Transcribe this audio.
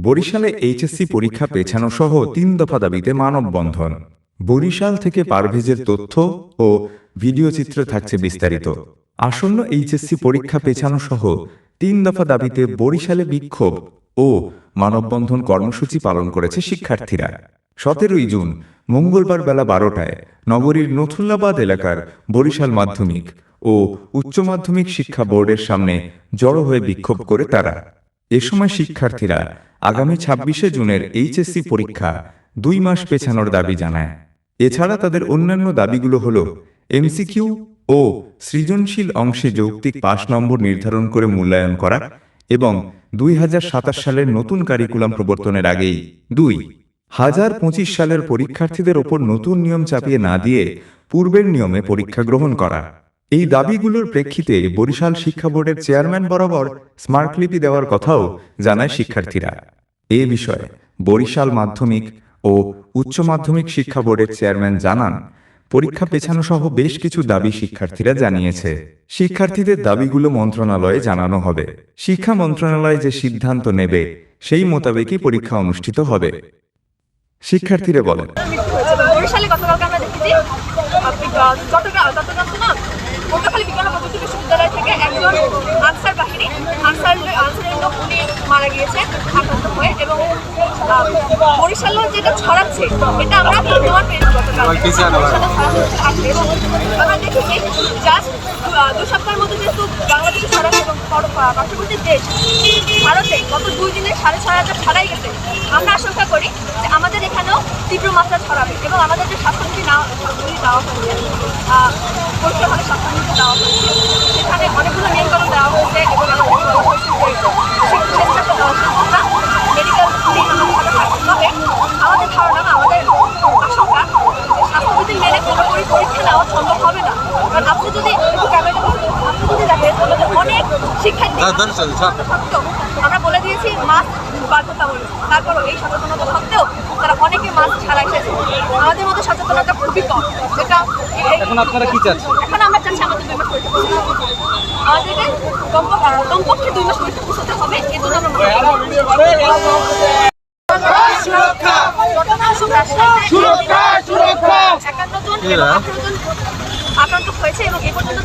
বরিশালে এইচএসসি পরীক্ষা পেছানো সহ ৩ দফা দাবিতে মানববন্ধন। বরিশাল থেকে পারভেজের তথ্য ও ভিডিও চিত্র থাকছে বিস্তারিত। আসন্ন এইচএসসি পরীক্ষা পেছানো সহ ৩ দফা দাবিতে বরিশালে বিক্ষোভ ও মানববন্ধন কর্মসূচি পালন করেছে শিক্ষার্থীরা। ১৭ই জুন মঙ্গলবার বেলা ১২টায় নগরীর নথুল্লাবাদ এলাকার বরিশাল মাধ্যমিক ও উচ্চ মাধ্যমিক শিক্ষা বোর্ডের সামনে জড়ো হয়ে বিক্ষোভ করে তারা। এ সময় শিক্ষার্থীরা আগামী ২৬শে জুনের এইচএসসি পরীক্ষা ২ মাস পেছানোর দাবি জানায়। এছাড়া তাদের অন্যান্য দাবিগুলো হল এমসিকিউ ও সৃজনশীল অংশে যৌক্তিক পাস নম্বর নির্ধারণ করে মূল্যায়ন করা এবং ২০২৭ সালের নতুন কারিকুলাম প্রবর্তনের আগেই ২০২৫ সালের পরীক্ষার্থীদের ওপর নতুন নিয়ম চাপিয়ে না দিয়ে পূর্বের নিয়মে পরীক্ষা গ্রহণ করা। এই দাবিগুলোর প্রেক্ষিতে বরিশাল শিক্ষা বোর্ডের চেয়ারম্যান বরাবর স্মারকলিপি দেওয়ার কথাও জানায় শিক্ষার্থীরা। এ বিষয়ে বরিশাল মাধ্যমিক ও উচ্চ মাধ্যমিক শিক্ষা বোর্ডের চেয়ারম্যান জানান, পরীক্ষা পেছানো সহ বেশ কিছু দাবি শিক্ষার্থীরা জানিয়েছে। শিক্ষার্থীদের দাবিগুলো মন্ত্রণালয়ে জানানো হবে। শিক্ষা মন্ত্রণালয় যে সিদ্ধান্ত নেবে সেই মোতাবেকই পরীক্ষা অনুষ্ঠিত হবে। শিক্ষার্থীরা বলেন, বরিশালে গতকালকে আমরা দেখেছি চট্টগ্রাম পটুয়াখালী বিজ্ঞান ও প্রযুক্তি বিশ্ববিদ্যালয় থেকে একজন আনসার বাহিনী আনসারের লোক উনি মারা গিয়েছে আক্রান্ত হয়ে, এবং বরিশাল যেটা ছড়াচ্ছে এটা আমরা তোমার আমরা দেখেছি জাস্ট ২ সপ্তাহের মধ্যে যেহেতু বাংলাদেশে ছড়াচ্ছে এবং পার্শ্ববর্তী দেশ ভারতে গত 2 দিনে ৬,৫০০ ছাড়াই গেছে। আমরা আশঙ্কা করি যে আমাদের এখানেও তীব্র মাত্রা ছড়াবে এবং আমাদের যে স্বাস্থ্যবিধি দেওয়া হয়েছে পরিষ্কারভাবে স্বাস্থ্যবিধি দেওয়া হয়েছে, সেখানে অনেকগুলো নিয়মকানুন দেওয়া হয়েছে এবং মেডিকেল তবে আমাদের ধারণা আমাদের আশঙ্কা স্বাস্থ্যবিধি মেনে পুরোপুরি পরীক্ষা নেওয়া সম্ভব হবে না। কারণ আপনি যদি দেখেন অনেক শিক্ষার্থী আমরা বলে দিয়েছি মাস্ক বাধ্যতামূলক, তারপরও এই সচেতনতা সত্ত্বেও তারা অনেকে মাস্ক ছাড়া এসেছে। আমাদের মধ্যে সচেতনতা খুবই কম। যেটা এখন আপনারা কি চাচ্ছেন? এখন আমরা চাচ্ছি আমাদের 2 মাস পরীক্ষা আমাদেরকে কমপক্ষে 2 মাস পরীক্ষা পৌঁছাতে হবে। এই জন্য আমরা 51 জন এবং 18 জন আক্রান্ত হয়েছে এবং এ পর্যন্ত